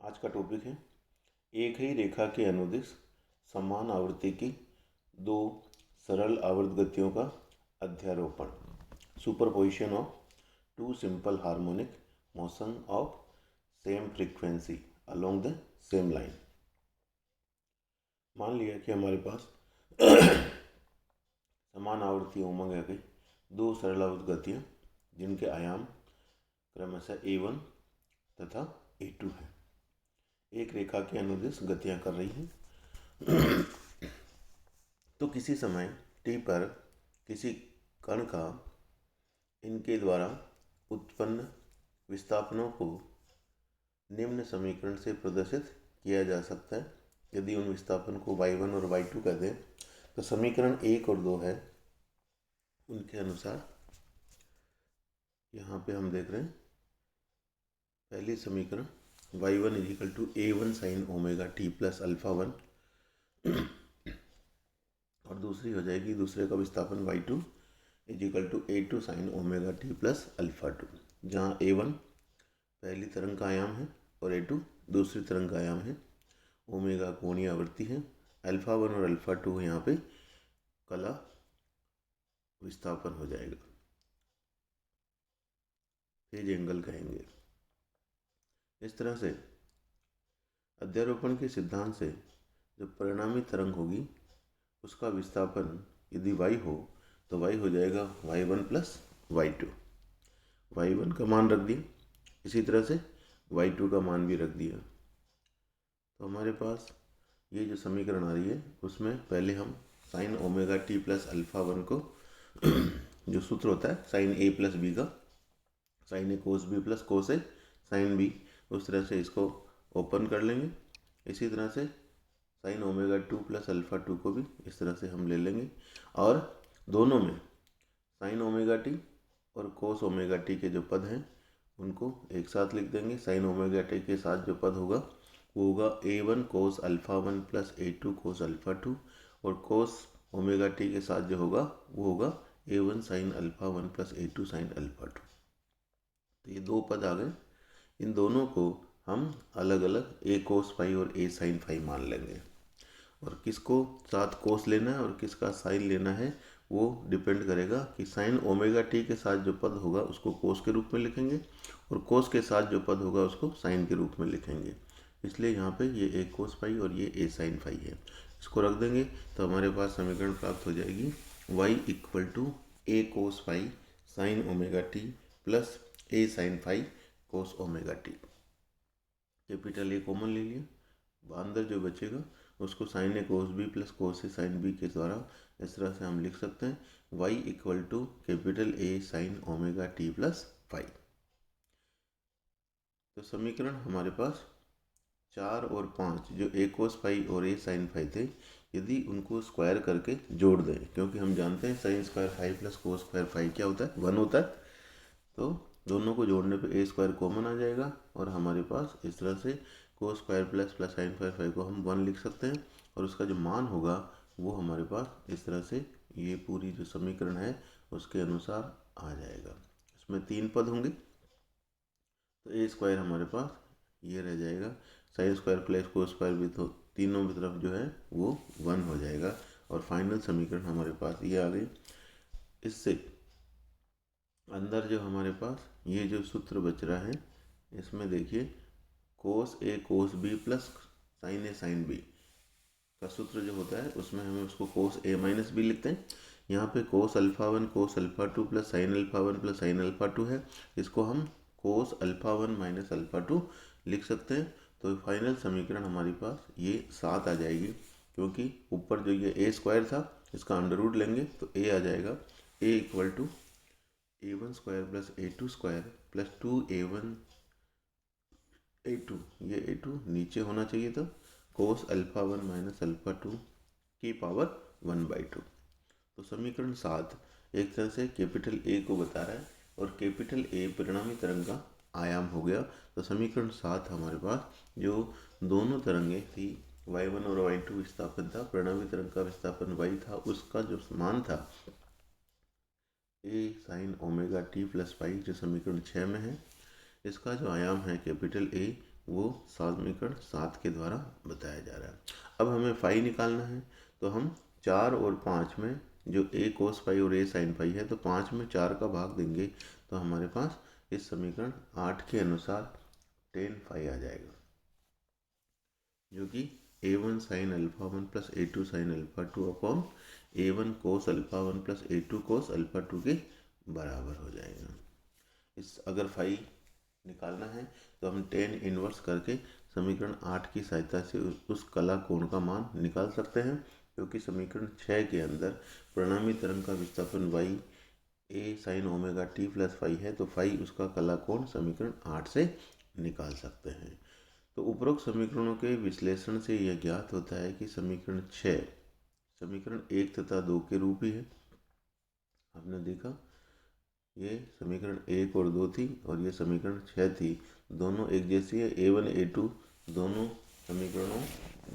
आज का टॉपिक है एक ही रेखा के अनुदिश समान आवृत्ति की दो सरल आवर्त गतियों का अध्यारोपण। Superposition of two simple harmonic motion of same frequency along the same line. मान लिया कि हमारे पास समान आवृत्ति ओमेगा की दो सरल आवर्त गतियाँ जिनके आयाम क्रमशः A1 तथा A2 है, एक रेखा के अनुदिश गतियाँ कर रही हैं। तो किसी समय t पर किसी कण का इनके द्वारा उत्पन्न विस्थापनों को निम्न समीकरण से प्रदर्शित किया जा सकता है। यदि उन विस्थापन को y1 और y2 कहते हैं तो समीकरण 1 और 2 है, उनके अनुसार यहाँ पे हम देख रहे हैं पहली समीकरण y1 is equal to A1 sine omega T plus alpha 1 और दूसरी हो जाएगी दूसरे का विस्थापन y2 is equal to A2 sine omega T plus alpha 2, जहाँ A1 पहली तरंग का आयाम है और A2 दूसरी तरंग का आयाम है। ओमेगा कोणीय आवृत्ति है, अल्फा 1 और अल्फा 2 यहाँ पे कला विस्थापन हो जाएगा, फेज एंगल कहेंगे। इस तरह से अध्यारोपण के सिद्धांत से जो परिणामी तरंग होगी उसका विस्थापन यदि y हो तो y हो जाएगा y1 प्लस y2। y1 का मान रख दिया, इसी तरह से y2 का मान भी रख दिया। तो हमारे पास ये जो समीकरण आ रही है उसमें पहले हम sign omega T plus alpha 1 को जो सूत्र होता है साइन ए प्लस बी का, sign A cos B plus cos A sine B, उस तरह से इसको ओपन कर लेंगे। इसी तरह से साइन ओमेगा 2 प्लस अल्फा 2 को भी इस तरह से हम ले लेंगे और दोनों में साइन ओमेगा टी और कोस ओमेगा टी के जो पद हैं उनको एक साथ लिख देंगे। साइन ओमेगा टी के साथ जो पद होगा वो होगा A1 cos alpha 1 plus A2 cos alpha 2 और कोस ओमेगा टी के साथ जो होगा वो होगा A1 sine alpha 1 plus A2 sine alpha 2। तो ये दो पद आ गए, इन दोनों को हम अलग अलग A कोस फाई और A साइन फाई मान लेंगे और किसको साथ कोस लेना है और किसका साइन लेना है वो डिपेंड करेगा कि साइन ओमेगा टी के साथ जो पद होगा उसको कोस के रूप में लिखेंगे और कोस के साथ जो पद होगा उसको साइन के रूप में लिखेंगे। इसलिए यहाँ पे ये A कोस फाई और ये A साइन फाई है, इसको रख देंगे तो हमारे पास समीकरण प्राप्त हो जाएगी y equal to A cos phi sine omega T plus A sine phi cos omega t. Capital A common ले लिया, अंदर जो बचेगा उसको sine A cos B plus cos A sine B के द्वारा इस तरह से हम लिख सकते हैं y equal to capital A sine omega T plus phi. तो समीकरण हमारे पास 4 और 5 जो A कोस फाई और A साइन फाई थे, यदि उनको स्क्वायर करके जोड़ दें, क्योंकि हम जानते हैं sine square phi plus cos square phi क्या होता है 1 होता है, तो दोनों को जोड़ने पे A स्क्वायर कॉमन आ जाएगा और हमारे पास इस तरह से cos square plus plus sine square phi को हम 1 लिख सकते हैं और उसका जो मान होगा वो हमारे पास इस तरह से ये पूरी जो समीकरण है उसके अनुसार आ जाएगा। इसमें 3 पद होंगे तो A स्क्वायर हमारे पास ये रह जाएगा, sine square plus cos square भी तो तीनों की तरफ जो है वो 1 हो जाएगा और फाइनल समीकरण हमारे पास ये आ गई। इससे अंदर जो हमारे पास ये जो सूत्र बच रहा है इसमें देखिए कोस ए कोस बी प्लस साइन ए साइन बी का सूत्र जो होता है उसमें हमें उसको कोस ए माइनस बी लिखते हैं। यहाँ पे cos alpha 1 cos alpha 2 plus sine alpha 1 plus sine alpha 2 है, इसको हम कोस अल्फा 1 माइनस अल्फा 2 लिख सकते हैं। तो फाइनल समीकरण हमारे पास ये 7 आ जाएगी, क्योंकि ऊपर जो ये ए स्क्वायर था इसका अंडर रूट लेंगे तो ए आ जाएगा। A equal to A1 square plus A2 square plus 2A1 A2, ये A2 नीचे होना चाहिए था, कोस अल्फा 1 माइनस अल्फा 2 की पावर 1/2। तो समीकरण 7 एक तरह से कैपिटल A को बता रहा है और कैपिटल A परिणामी तरंग का आयाम हो गया। तो समीकरण 7 हमारे पास जो दोनों तरंगें थी y1 और y2 विस्थापन था, परिणामी तरंग का विस्थापन y था, उसका जो मान था A sine omega T plus phi जो समीकरण 6 में है, इसका जो आयाम है कैपिटल A वो समीकरण 7 के द्वारा बताया जा रहा है। अब हमें फाई निकालना है, तो हम 4 और 5 में जो a कोस फाई और a साइन फाई है, तो 5 में 4 का भाग देंगे तो हमारे पास इस समीकरण 8 के अनुसार टेन फाई आ जाएगा, जो कि a1 sine alpha 1 plus a2 sine alpha 2 upon a1 cos alpha 1 plus a2 cos alpha 2 के बराबर हो जाएगा। इस अगर फाई निकालना है तो हम टेन इनवर्स करके समीकरण 8 की सहायता से उस कला कोण का मान निकाल सकते हैं, क्योंकि समीकरण 6 के अंदर परिणामी तरंग का विस्थापन y a sine omega t plus phi है, तो फाई उसका कला कोण समीकरण 8 से निकाल सकते हैं। तो उपरोक्त समीकरणों के विश्लेषण से यह ज्ञात होता है कि समीकरण 6 समीकरण 1 तथा 2 के रूप ही है। आपने देखा ये समीकरण 1 और 2 थी और ये समीकरण 6 थी, दोनों एक जैसी है। a1 a2 दोनों समीकरणों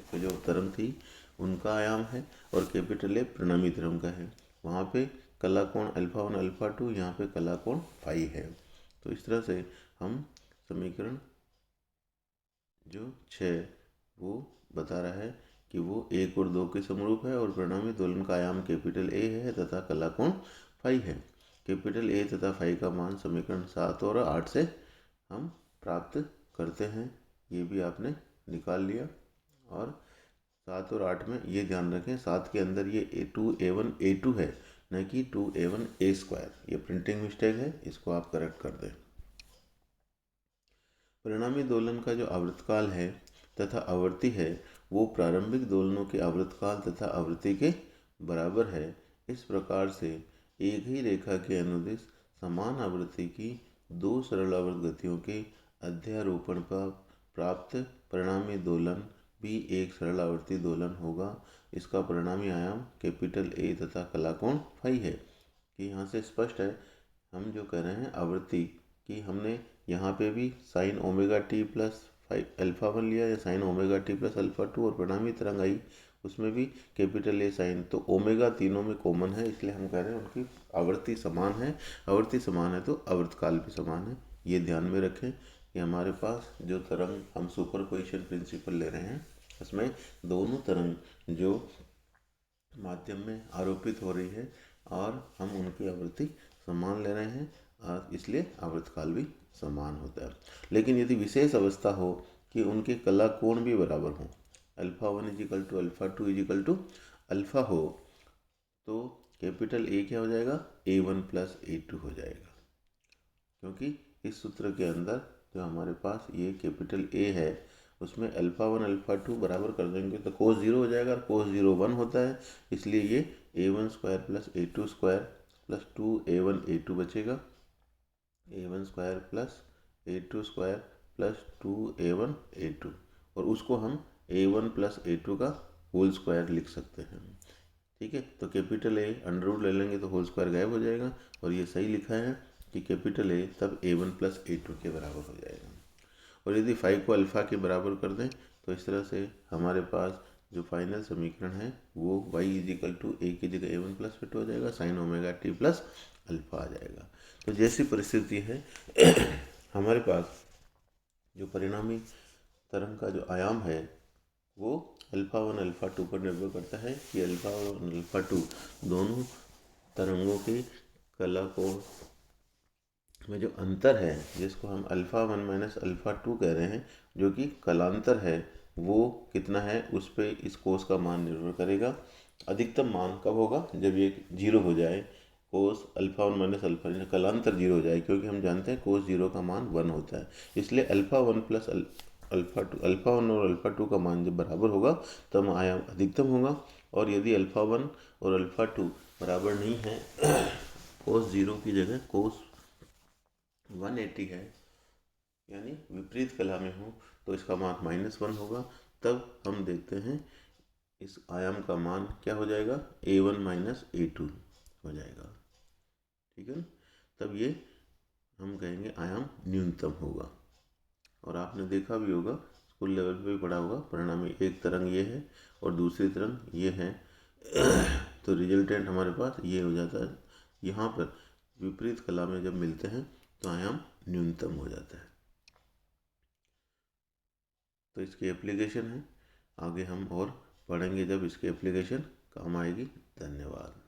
की जो तरंग थी उनका आयाम है और कैपिटल ए परिणामी तरंग का है। वहाँ पे कला कोण अल्फा 1 अल्फा 2, यहाँ पे कला कोण फाई है। तो इस तरह से हम समीकरण जो 6 वो बता रहा है कि वो 1 और 2 के समरूप है और परिणामी दोलन का आयाम कैपिटल ए है तथा कला कोण फाई है। कैपिटल ए तथा फाई का मान समीकरण 7 और 8 से हम प्राप्त करते हैं, ये भी आपने निकाल लिया। और 7 और 8 में ये ध्यान रखें, 7 के अंदर ये 2a1 a2 है, न कि 2a1 a स्क्वायर। ये प्रिंटिंग मिस्टेक है, इसको आप करेक्ट कर दें। परिणामी दोलन का जो आवर्तकाल है तथा आवृत्ति है वो प्रारंभिक दोलनों के आवर्तकाल तथा आवृत्ति के बराबर है। इस प्रकार से एक ही रेखा के अनुदिश समान आवृत्ति की दो सरल आवर्त गतियों के अध्यारोपण पर प्राप्त परिणामी दोलन भी एक सरल आवर्ती दोलन होगा। इसका परिणामी आयाम कैपिटल ए तथा कला कोण फाई है। कि यहाँ से स्पष्ट है, हम जो कह रहे हैं आवृत्ति कि हमने यहाँ पे भी sign omega T plus five alpha 1 लिया या sign omega T plus alpha 2, और परिणामी तरंग आई उसमें भी कैपिटल ए साइन, तो ओमेगा तीनों में कॉमन है, इसलिए हम कह रहे हैं उनकी आवृत्ति समान है। आवृत्ति समान है तो आवर्तकाल भी समान है। ये ध्यान में रखें कि हमारे पास जो तरंग हम सुपरपोजिशन प्रिंसिपल ले रहे हैं उसमें दोनों तरंग जो माध्यम में आरोपित हो रही है और हम उनकी आवृत्ति समान ले रहे हैं और इसलिए आवर्तकाल भी समान होता है। लेकिन यदि विशेष अवस्था हो कि उनके कला कोण भी बराबर हों, alpha 1 equal to alpha 2 equal to alpha हो, तो कैपिटल ए क्या हो जाएगा, a1 प्लस a2 हो जाएगा। क्योंकि इस सूत्र के अंदर जो हमारे पास ये कैपिटल ए है उसमें अल्फा 1 अल्फा 2 बराबर कर देंगे तो कोस 0 हो जाएगा और कोस 0 1 होता है, इसलिए ये a1 square plus a2 square plus 2a1 a2 बचेगा, a1 square plus a2 square plus 2a1 a2, और उसको हम a1 प्लस a2 का होल स्क्वायर लिख सकते हैं। ठीक है, तो कैपिटल ए अंडर रूट ले लेंगे तो होल स्क्वायर गायब हो जाएगा और ये सही लिखा है कि कैपिटल ए तब a1 प्लस a2 के बराबर हो जाएगा। और यदि फाइव को अल्फ़ा के बराबर कर दें तो इस तरह से हमारे पास जो फाइनल समीकरण है वो y इजिकल टू ए की जगह a1 प्लस फिट हो जाएगा, sine omega T plus alpha आ जाएगा। तो जैसी परिस्थिति है हमारे पास जो परिणामी तरंग का जो आयाम है वो अल्फ़ा 1 अल्फ़ा 2 पर निर्भर करता है कि अल्फ़ा 1 अल्फ़ा 2 दोनों तरंगों के कला कोण में जो अंतर है जिसको हम अल्फ़ा 1 माइनस अल्फ़ा 2 कह रहे हैं, जो कि कलांतर है, वो कितना है उस पर इस कोस का मान निर्भर करेगा। अधिकतम मान कब होगा, जब ये 0 हो जाए, कोस अल्फ़ा 1 माइनस अल्फ़ा कलांतर 0 हो जाए, क्योंकि हम जानते हैं कोस 0 का मान 1 होता है। इसलिए अल्फ़ा 1 प्लस अल्फ़ा 2 अल्फ़ा 1 और अल्फ़ा 2 का मान जब बराबर होगा तब आयाम अधिकतम होगा। और यदि अल्फ़ा 1 और अल्फ़ा 2 बराबर नहीं है, कोस 0 की जगह कोस 180 है, यानी विपरीत कला में हो, तो इसका मान -1 होगा। तब हम देखते हैं इस आयाम का मान क्या हो जाएगा, a1 माइनस a2 हो जाएगा। ठीक है, तब ये हम कहेंगे आयाम न्यूनतम होगा। और आपने देखा भी होगा, स्कूल लेवल पे भी पढ़ा होगा, परिणामी एक तरंग ये है और दूसरी तरंग ये है तो रिजल्टेंट हमारे पास ये हो जाता है। यहाँ पर विपरीत कला में जब मिलते हैं तो आयाम न्यूनतम हो जाता है। तो इसकी एप्लीकेशन है, आगे हम और पढ़ेंगे जब इसकी एप्लीकेशन काम आएगी। धन्यवाद।